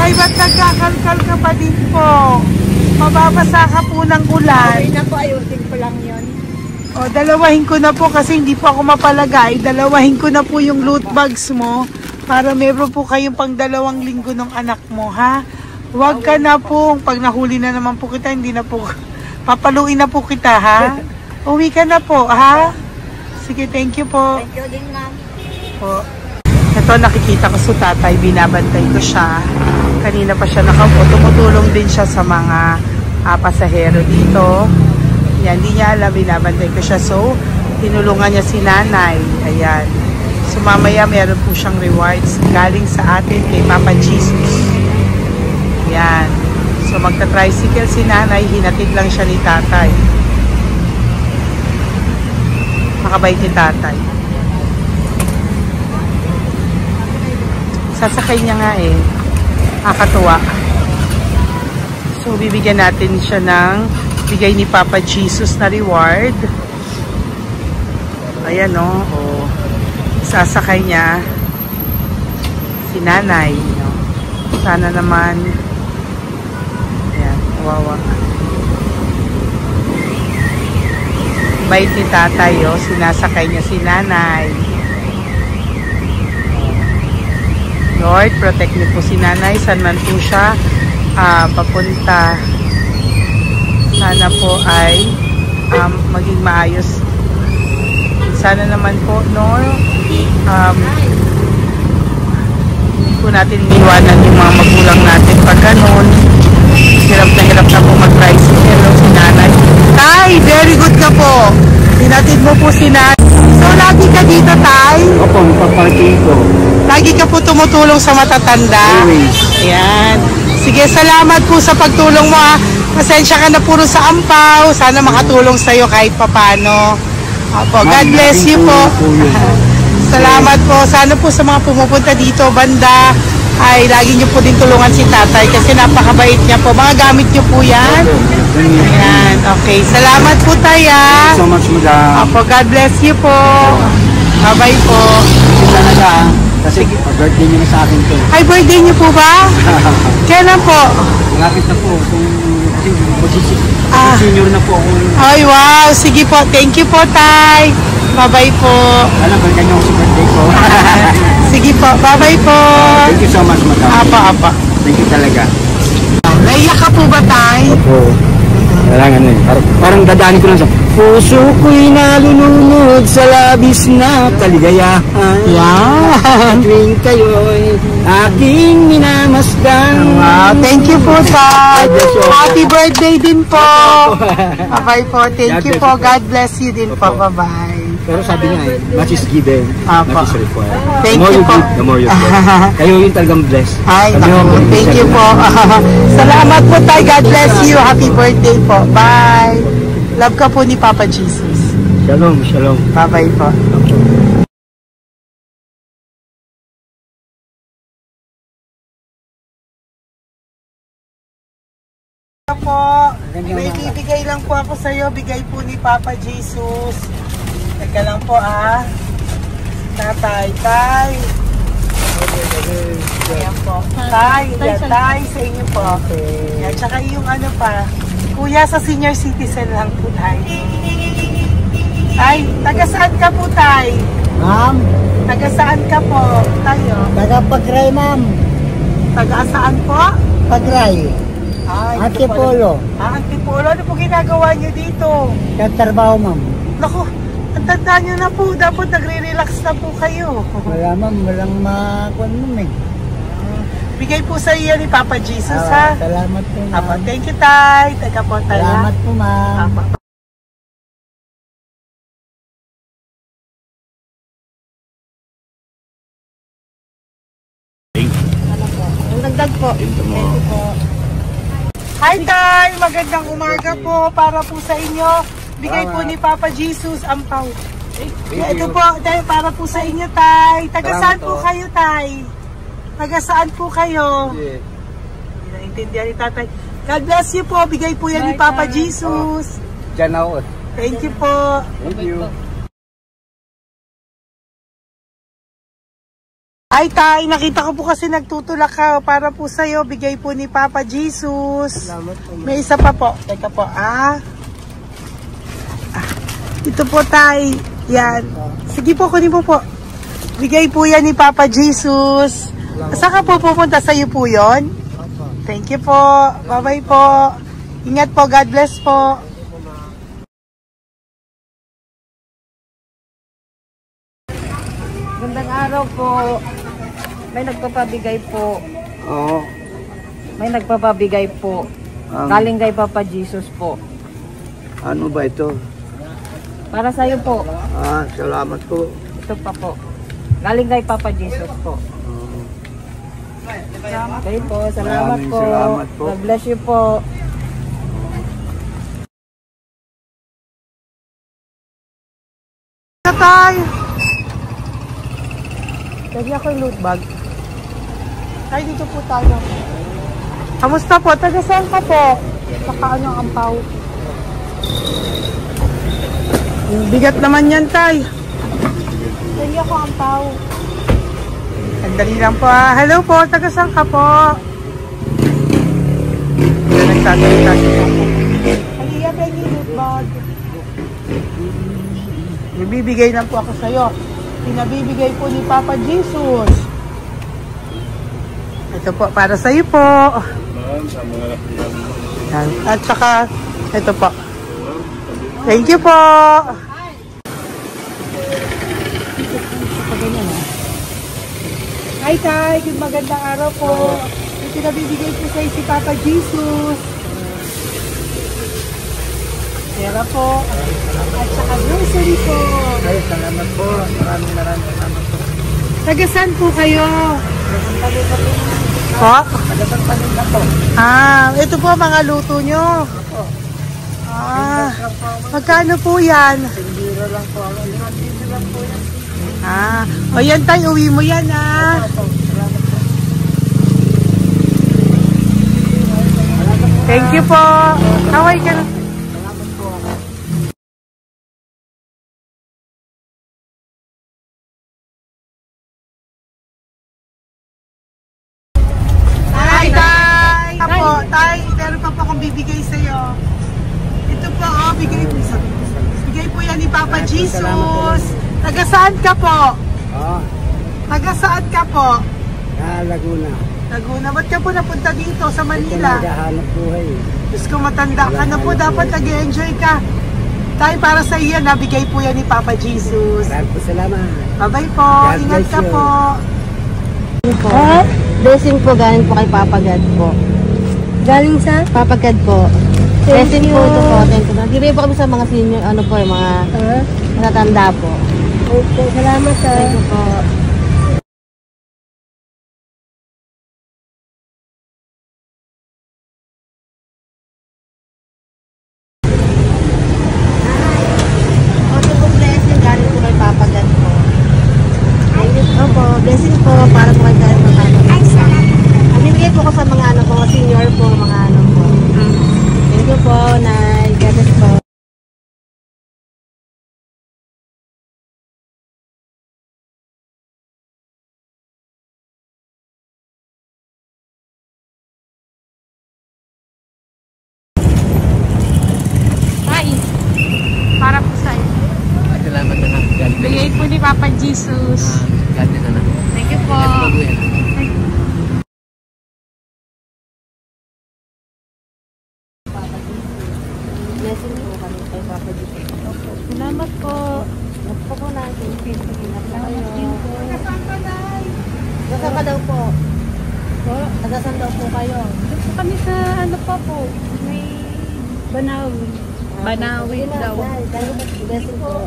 Nay, ba't nagkakalkal ka pa din po? Mababasa ka po ng ulan. Okay na po, ayusin ko lang yun. O, dalawahin ko na po kasi hindi po ako mapalagay. Dalawahin ko na po yung loot bags mo para meron po kayong pang 2 linggo ng anak mo, ha? Huwag ka na po. Pag nahuli na naman po kita, hindi na po. Papaluin na po kita, ha? Uwi ka na po, ha? Sige, thank you po. Thank you din, ma'am. Po. Ito, nakikita ko sa tatay, binabantay ko siya. Kanina pa siya nakaupo. Tumutulong din siya sa mga pasahero dito. Yan, hindi niya alam, binabantay ko siya. So, tinulungan niya si nanay. Ayan. So, mamaya meron po siyang rewards galing sa atin kay Papa Jesus. Ayan. So, magta-tricycle si nanay. Hinatid lang siya ni tatay. Makabait ni tatay. Sasakay niya nga eh. Nakakatuwa. So, bibigyan natin siya ng bigay ni Papa Jesus na reward. Ayan o. Oh. Sasakay niya si nanay. No? Sana naman. Ayan. Kawawa. Bait ni tatay o. Sinasakay niya si nanay. Lord, protect niyo po si nanay. Saan man po siya papunta. Sana po ay maging maayos. Sana naman po, no? Hindi po natin iniwanan yung mga magulang natin pag ganun. Hirap na po mag-tricycle si nanay. Tay, very good ka po. Pinatid mo po si nanay. So, lagi ka dito, Tay? Opo, paparking ko. Lagi ka po tumutulong sa matatanda? Ayan. Sige, salamat po sa pagtulong mo, ha. Pasensya ka na puro sa ampaw. Sana makatulong sa'yo kahit papano. Opo, God bless you po. Salamat po. Sana po sa mga pumupunta dito, banda, ay lagi niyo po din tulungan si tatay kasi napakabait niya po. Mga gamit niyo po yan. Ayan, okay. Salamat po tayo. Thank you so much, madam. Opo, God bless you po. Bye-bye po. Talaga, kasi birthday niyo na sa akin to. Ay, birthday niyo po ba? Kailan po? Malapit na po. Senior na po ako. Ay, wow. Sige po. Thank you po, tay. Bye-bye po. Alam, birthday niyo ako sa birthday ko. Sige po. Bye-bye po. Thank you so much, madam. Apa. Thank you talaga. Naiyak ka po ba, tay? Opo. Kailangan eh. Parang dadaanin ko lang sa puso ko'y nalulunod sa labis na kaligayahan. Yan. Tuwing kayo'y aking minamasdan. Wow, thank you po, tay. Happy birthday din po. Bye-bye po. Thank you po. God bless you din po. Bye-bye. Pero sabi niya eh, much is given, much is required. Thank The more you you po. give, the more you get. Kayo yung talagang blessed. Ay, naku, thank you po. Salamat po tayo. God bless you. Happy birthday po. Bye. Love ka po ni Papa Jesus. Shalom, shalom. Bye-bye po. Po, may bibigay lang po ako sa iyo. Bigay po ni Papa Jesus. Teka lang po Tatay, tay. Ayan po. Tay, sa inyo po. Ayan, tsaka yung ano pa. Kuya, sa senior citizen lang po tayo. Tay, taga saan ka po, tay? Ma'am, Taga saan ka po, tayo? taga Pagray, ma'am. Taga saan po? Pagray. Antipolo. Antipolo. Ano po ginagawa nyo dito? Katrabaho, ma'am. Naku, ang tanda nyo na po. Dapat nagre-relax na po kayo. Wala, ma'am. Walang makuan, ma'am eh. Bigay po sa iyo ni Papa Jesus, ha? Salamat po, ma'am. Apo, thank you, tay. Taga po tayo. Salamat po, ma'am. Apo. Ang dagdag po. Thank you po. Hi, tay. Magandang umaga po para po sa inyo. Bigay po ni Papa Jesus ang pau. Ito po, tay, para po sa inyo, tay. Taga saan po kayo, tay? Taga saan po kayo? Hindi naintindihan ni tatay. God bless you po. Bigay po yan ni Papa Jesus. Diyan ako. Thank you po. Thank you. Ay, tay, nakita ko po kasi nagtutulak ka para po sa'yo. Bigay po ni Papa Jesus. Salamat po, ma'am. May isa pa po. Teka po, ito po, tay. Yan. Sige po, kunin po po. Bigay po yan ni Papa Jesus. Saan ka po pupunta? Sa'yo po yun? Thank you po. Bye-bye po. Ingat po. God bless po. Gandang araw po. May nagpapabigay po. Oo. May nagpapabigay po. Galing kay Papa Jesus po. Ano ba ito? Para sa'yo po. Salamat po. Ito pa po. Galing kay Papa Jesus po. Okay po. Salamat Maraming po. salamat po. God bless you po. Tay! Lagi ako yung loot bag. Tay, dito po tayo. Kamusta po? Taga saan ka po? Saka ano ang ampaw? Bigat naman yan, tay. Lagi ako ampaw. Sandali lang po. Hello po, taga saan ka po? Nagtagalita siya po. Halika, Peggy, loot bag. Ibibigay lang po ako sa'yo. Pinabibigay po ni Papa Jesus. Ito po, para sa iyo po. At saka, ito po. Thank you po. Hi, tay. Good magandang araw po. Pinabibigay po sa iyo si Papa Jesus. Pera po. At saka grocery po. Ay, salamat po. Maraming salamat po. Taga saan po kayo? Po? Tagapagpanin na po. Ito po mga luto nyo. Magkano po yan? Biro lang po. Biro lang po yan. O yan tayo, uwi mo yan Salamat po. Thank you po. Kaway ka na. Tay, meron pa po akong bibigay sa'yo. Ito po, oh, bigay po yan ni Papa Jesus. Taga saan ka po? Taga saan ka po? Laguna. Laguna. Ba't ka po napunta dito sa Manila? Naghahanap buhay. Diyos ko, matanda ka na po. Dapat nag-enjoy ka. Tay, para sa iyo, nabigay po yan ni Papa Jesus. Maraming po salamat. Bye-bye po. Ingat ka po. Blessing po galing po kay Papa God po. Galing sa? Papa God po. Blessing po ito po. Thank you. Nagibigay po kami sa mga senior, ano po, yung mga matatanda po. Okay, salamat sir. Thank you po. Okay po, blessing galing po kay Papa God po. Thank you po. Blessing po para po kay God po. Bigay po ko sa mga ano po, senior po, mga ano po. Thank you po, Nay. God bless po. Tay, para po sa'yo. Salamat na lang. Bigay po ni Papa Jesus. God bless na lang. Thank you po. Blessing po kami kay Papa Jesus. Salamat po. Nagpo po natin. Salamat din po. Nasaan ka, Day? Nasaan ka daw po? Nasaan daw po kayo? Dito kami sa ano pa po, may Banawi. Banawi daw. Blessing po.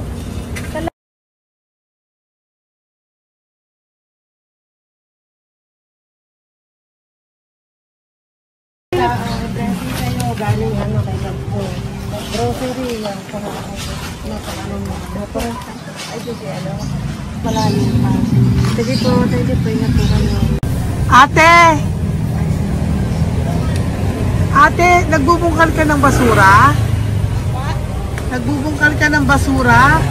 Blessing kayo. Galing ano kay God po. Grocery yan. Motor. Ay, kasi ano. Malalim pa. Sige po. Thank you po. Ingat po kayo. Ate! Ate, nagbubungkal ka ng basura? Nagbubungkal ka ng basura?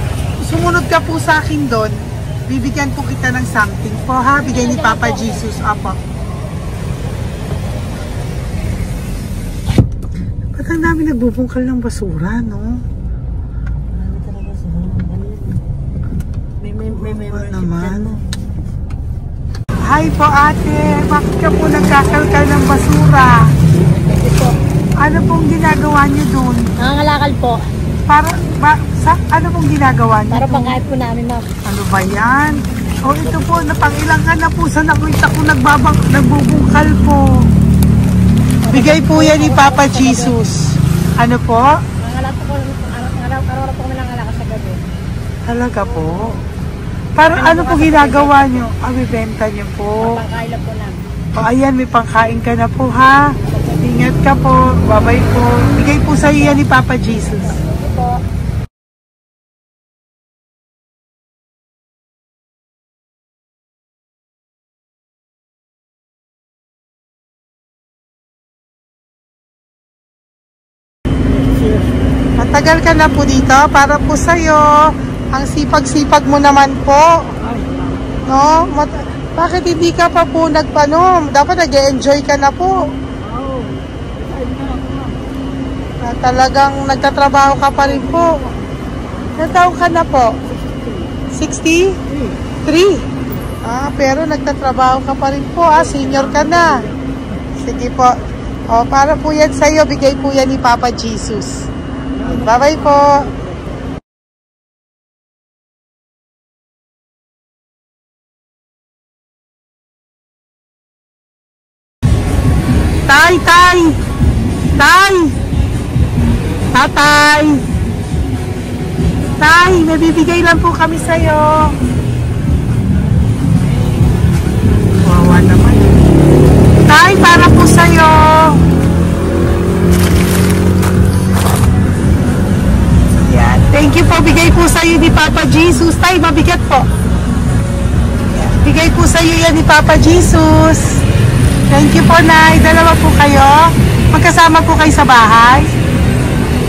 Sumunod ka po sa akin doon. Bibigyan po kita ng something po ha. Bigay ni Papa Jesus. Apo. Ba't ang dami nagbubungkal ng basura, no? Marami talaga sila. May membership naman. dyan mo. Hi po ate, bakit ka po nagkakalkal ng basura? Ano pong ginagawa niyo doon? Nangangalakal po. Ano pong ginagawa niyo Para doon? pangkahit po namin, ma'am. Ano ba yan? O ito po, napangilang ka na po sa nakita ko nagbubungkal po. Bigay po yan ni Papa Jesus. Ano po? Nangangalakal po araw-araw po kami nangangalakal sa gabi. Talaga po? Para ano po ginagawa niyo? Bibenta niyo po. Pangkain lang po namin. O ayan, may pangkain ka na po ha. Ingat ka po. Bye-bye po. Bigay po sa iyo yan ni Papa Jesus. Po. Matagal ka na po dito. Para po sa iyo. Ang sipag-sipag mo naman po. No? Bakit hindi ka pa po nagpano? Dapat nag-enjoy ka na po. Talagang nagtatrabaho ka pa rin po. Ilang taon ka na po? 63? Pero nagtatrabaho ka pa rin po. Senior ka na. Sige po. O, para po yan sa'yo. Bigay po yan ni Papa Jesus. Bye-bye po. Tay, may bibigay lang po kami sa'yo. Wawa naman. Tay, para po sa'yo. Yan. Thank you po. Bigay po sa'yo ni Papa Jesus. Tay, mabigat po. Yan. Bigay po sa'yo yan ni Papa Jesus. Thank you po, Nay. Dalawa po kayo. Magkasama po kayo sa bahay?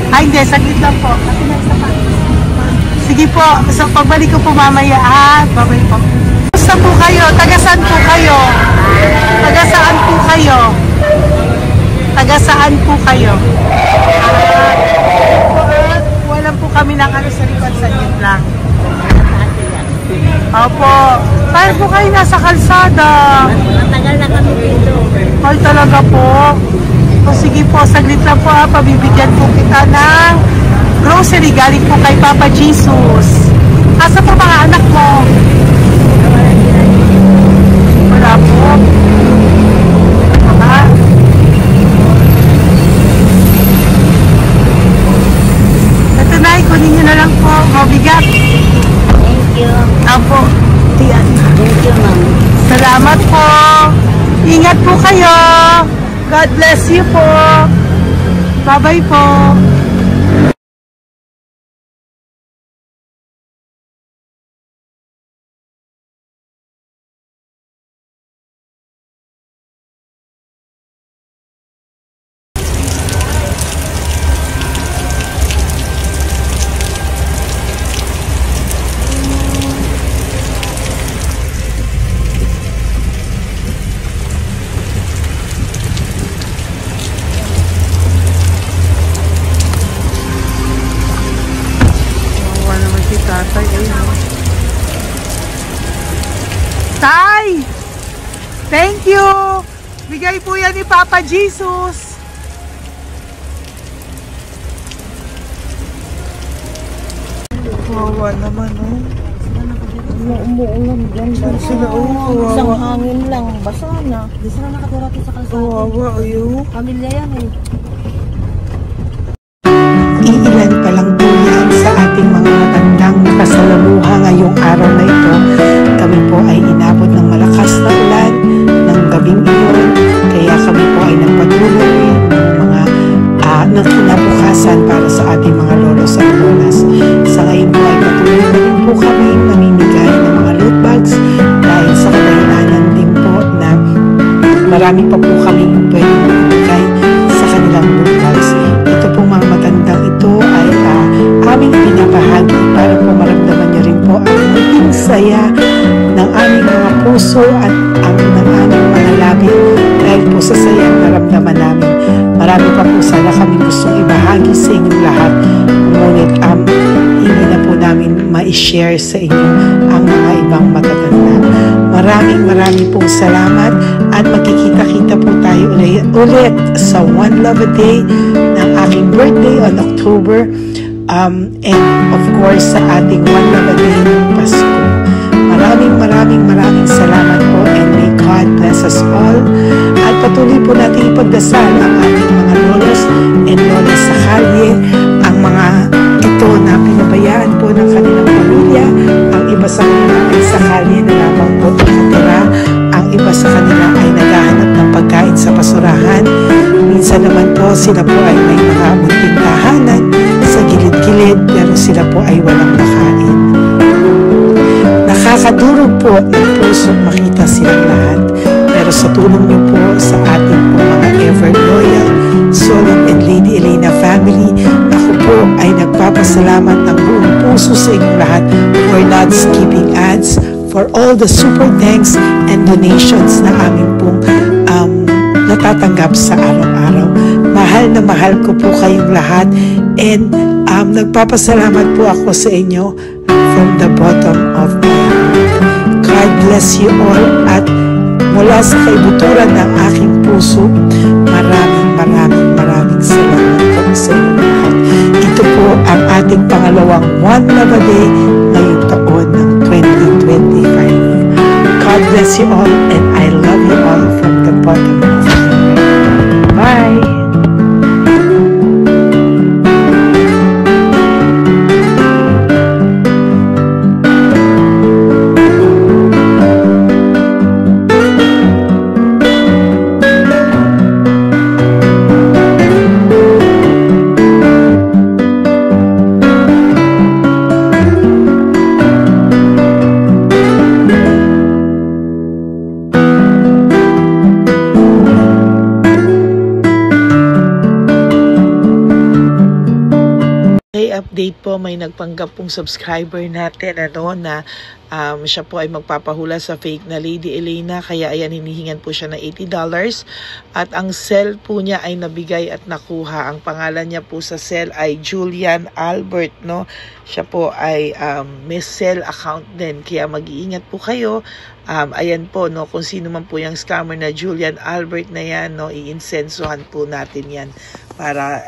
Ay, hindi. Saglit lang po. Sige po. So, pagbalik ko po mamaya. Babalik po. Saan po kayo? Taga-saan po kayo? Taga-saan po kayo? Taga-saan po kayo? Wala po kami ng ano sa likod. Saglit lang. Opo. Tayo po kayo nasa kalsada. Matagal na kami dito. Ay, talaga po. O sige po, saglit lang po pabibigyan po kita ng grocery galing po kay Papa Jesus. Asa po mga anak mo? Wala po. Ito na, kunin nyo na lang po. Mabigat. Thank you. Apo. Tiyan. Thank you, ma'am. Salamat po. Ingat po kayo. God bless you po. Bye-bye po. Tatay, Tay! Thank you! Bigay po yan ni Papa Jesus. Wawa naman, oh. Umuulan dyan. Sila, oh. Isang Wawa. hangin lang. Basa na. Di sila nakatira sa kalsada. Wawa, ayo. Pamilya yan eh. Iilan pa lang po yan sa ating mga matandang nakasalamuha ngayong araw na ito. Kami po ay inabot ng malakas na ulan ng gabing iyon. Kaya kami po ay nagpatuloy ng mga ng kinabukasan para sa ating mga lolos at lolas. Sa ngayon po ay patuloy na rin po kami namimigay ng mga loot bags dahil sa kadahilanan din po na marami pa po kami pwede ibigay sa kanilang loot bags. Ito po mga matandang ito ay aming pinapahagi para po maramdaman niyo rin po ang maging saya ng aming mga puso at ang ng aming mga labi dahil po sa saya ang naramdaman namin. Marami pa po sana kami gustong ibahagi sa inyong lahat, ngunit hindi na po namin ma-share sa inyo ang mga ibang matatanda. Maraming pong salamat at magkikita-kita po tayo ulit sa One Love a Day ng aking birthday on October and of course sa ating One Love a Day ng Pasko. Maraming salamat po and may God bless us all. At patuloy po natin ipagdasal ang ating mga lolos and lolas sa kalye, ang mga ito na pinabayaan po ng kanilang pamilya. Ang iba sa kanila ay sa kalye na lamang po nakatira. Ang iba sa kanila ay naghahanap ng pagkain sa basurahan. Minsan naman po sila po ay may mga munting tahanan sa gilid-gilid pero sila po ay walang nakain. Nakakadurog po ng puso makita silang lahat. Pero sa tulong niyo po sa ating po mga ever loyal Solon and Lady Elena family, ako po ay nagpapasalamat ng buong puso sa inyong lahat for not skipping ads, for all the super thanks and donations na aming pong natatanggap sa araw-araw. Mahal ko po kayong lahat and nagpapasalamat po ako sa inyo from the bottom of my heart. God bless you all at mula sa kaibuturan ng aking puso, maraming salamat po sa inyo lahat. Ito po ang ating pangalawang One Love a Day ngayong taon ng 2025. God bless you all and I love you all from the bottom of my heart. Bye! update po, may nagpanggap pong subscriber natin na siya po ay magpapahula sa fake na Lady Elena, kaya ayan, hinihingan po siya ng $80 at ang cell po niya ay nabigay at nakuha. Ang pangalan niya po sa cell ay Julian Albert, no? Siya po ay may cell account din, kaya mag-iingat po kayo. Ayan po, no, kung sino man po yung scammer na Julian Albert na yan, no, iinsensuhan po natin yan para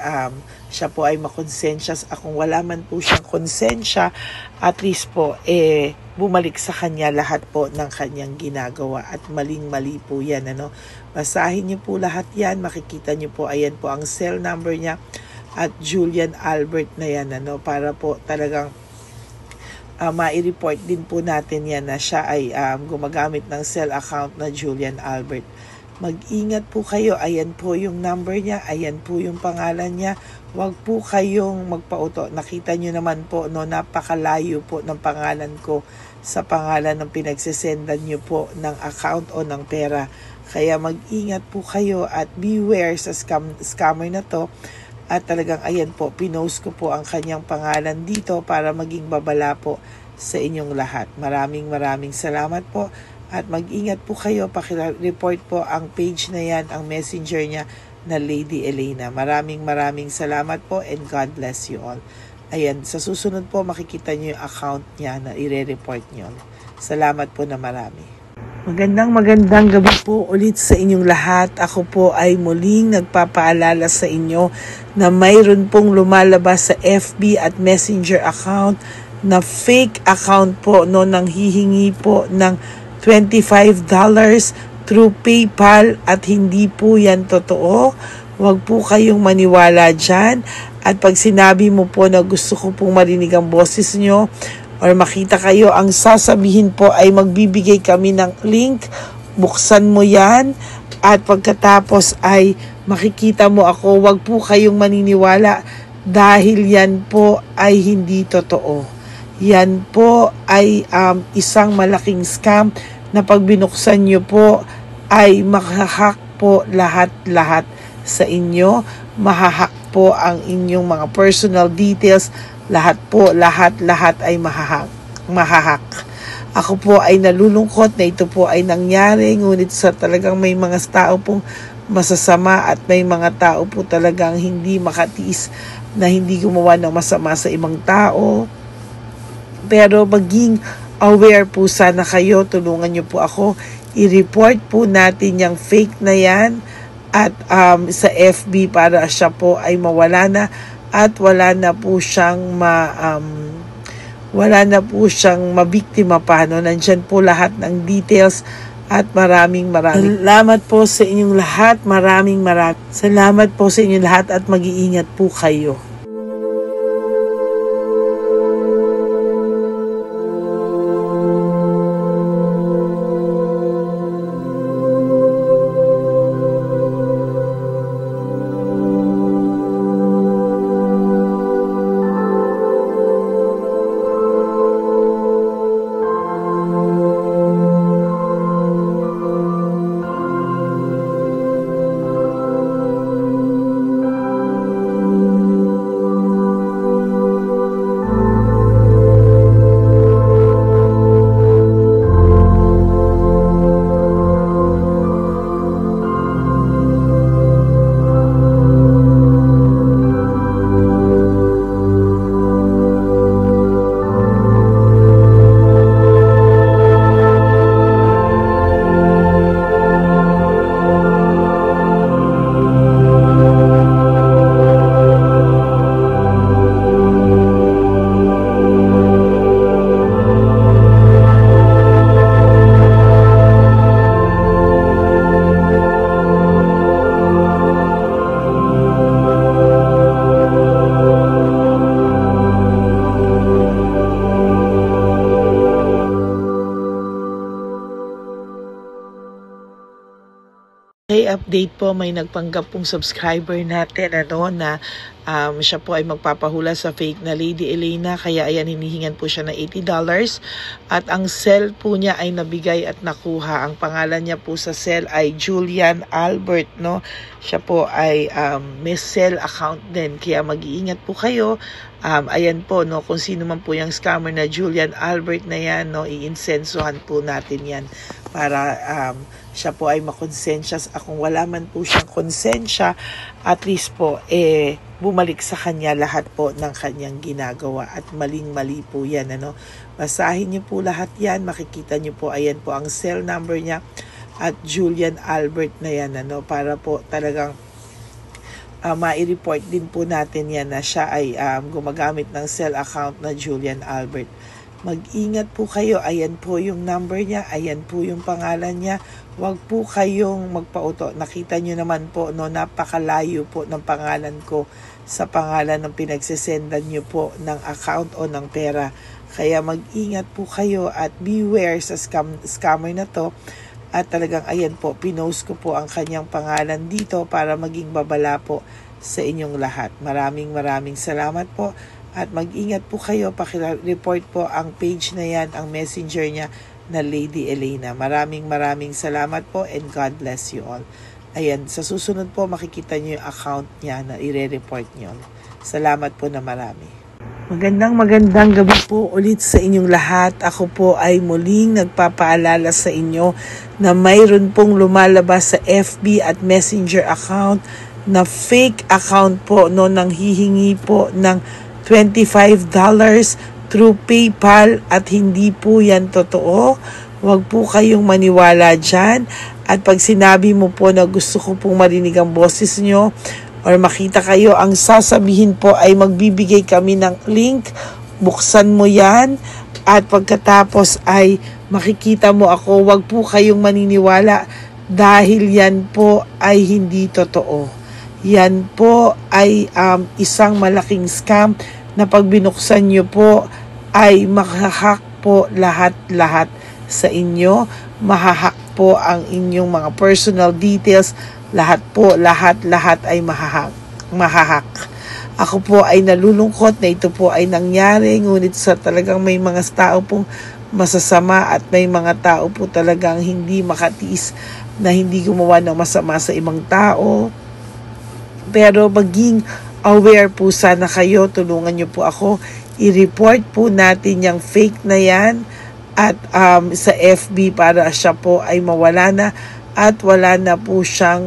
siya po ay makonsensya. Kung wala man po siyang konsensya, at least po bumalik sa kanya lahat po ng kanyang ginagawa, at maling-mali po yan, ano. Basahin niyo po lahat yan, makikita niyo po, ayan po ang cell number niya at Julian Albert na yan, ano, para po talagang ma-report din po natin yan na siya ay gumagamit ng cell account na Julian Albert. Mag-ingat po kayo, ayan po yung number niya, ayan po yung pangalan niya. Huwag po kayong magpauto. Nakita nyo naman po, no, napakalayo po ng pangalan ko sa pangalan ng pinagsesendan nyo po ng account o ng pera. Kaya mag-ingat po kayo at beware sa scammer na to. At talagang ayan po, pinost ko po ang kanyang pangalan dito para maging babala po sa inyong lahat. Maraming salamat po. At mag-ingat po kayo, pakireport po ang page na yan, ang messenger niya na Lady Elena. Maraming salamat po and God bless you all. Ayan, sa susunod po makikita niyo yung account niya na ire-report niyo. Salamat po na marami. Magandang gabi po ulit sa inyong lahat. Ako po ay muling nagpapaalala sa inyo na mayroon pong lumalabas sa FB at Messenger account na fake account po, no, nang hihingi po ng $25 through PayPal at hindi po yan totoo. Huwag po kayong maniwala dyan. At pag sinabi mo po na gusto ko pong marinig ang boses nyo or makita kayo, ang sasabihin po ay magbibigay kami ng link, buksan mo yan at pagkatapos ay makikita mo ako. Huwag po kayong maniniwala dahil yan po ay hindi totoo. Yan po ay isang malaking scam na pag binuksan nyo po ay mahahack po lahat sa inyo. Mahahack po ang inyong mga personal details. Lahat ay mahahack. Ako po ay nalulungkot na ito po ay nangyari, ngunit sa talagang may mga tao pong masasama at may mga tao po talagang hindi makatiis na hindi gumawa ng masama sa ibang tao. Pero maging aware po sana kayo, tulungan niyo po ako, i-report po natin yung fake na yan at sa FB para siya po ay mawala na at wala na po siyang mabiktima pa, no? Nandyan po lahat ng details at maraming salamat po sa inyong lahat. Maraming salamat po sa inyong lahat at mag-iingat po kayo. Okay, update po, may nagpanggap pong subscriber natin na siya po ay magpapahula sa fake na Lady Elena, kaya ayan, hinihingan po siya ng $80 at ang cell po niya ay nabigay at nakuha. Ang pangalan niya po sa cell ay Julian Albert, no? Siya po ay may cell account din, kaya mag-iingat po kayo. Ayan po, no, kung sino man po yung scammer na Julian Albert na yan, no, iinsensuhan po natin yan para siya po ay makonsensya. Kung wala man po siyang konsensya, at least po bumalik sa kanya lahat po ng kanyang ginagawa, at maling-mali po yan, ano. Basahin niyo po lahat yan, makikita niyo po, ayan po ang cell number niya at Julian Albert na yan, ano, para po talagang ma-report din po natin yan na siya ay gumagamit ng cell account na Julian Albert. Mag-ingat po kayo, ayan po yung number niya, ayan po yung pangalan niya. Huwag po kayong magpauto. Nakita nyo naman po, no, napakalayo po ng pangalan ko sa pangalan ng pinagsesendan nyo po ng account o ng pera. Kaya mag-ingat po kayo at beware sa scammer na to. At talagang ayan po, pinost ko po ang kanyang pangalan dito para maging babala po sa inyong lahat. Maraming salamat po. At mag-ingat po kayo, pakireport po ang page na yan, ang messenger niya na Lady Elena. Maraming salamat po and God bless you all. Ayan, sa susunod po makikita niyo yung account niya na ire-report niyo. Salamat po na marami. Magandang gabi po ulit sa inyong lahat. Ako po ay muling nagpapaalala sa inyo na mayroon pong lumalabas sa FB at Messenger account na fake account po, no, nang hihingi po ng $25 through PayPal at hindi po yan totoo. Huwag po kayong maniwala dyan. At pag sinabi mo po na gusto ko pong marinig ang boses nyo or makita kayo, ang sasabihin po ay magbibigay kami ng link. Buksan mo yan at pagkatapos ay makikita mo ako. Huwag po kayong maniniwala dahil yan po ay hindi totoo. Yan po ay isang malaking scam na pag binuksan nyo po ay mahahack po lahat sa inyo. Mahahack po ang inyong mga personal details. Lahat ay mahahack. Ako po ay nalulungkot na ito po ay nangyari, ngunit sa talagang may mga tao pong masasama at may mga tao po talagang hindi makatiis na hindi gumawa ng masama sa ibang tao. Pero maging aware po sana kayo, tulungan nyo po ako, i-report po natin yung fake na yan at sa FB para siya po ay mawala na at wala na po siyang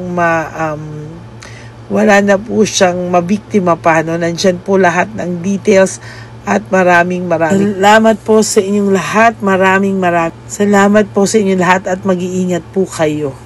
mabiktima pa, no? Nandyan po lahat ng details at maraming salamat po sa inyong lahat. Maraming salamat po sa inyong lahat at mag-iingat po kayo.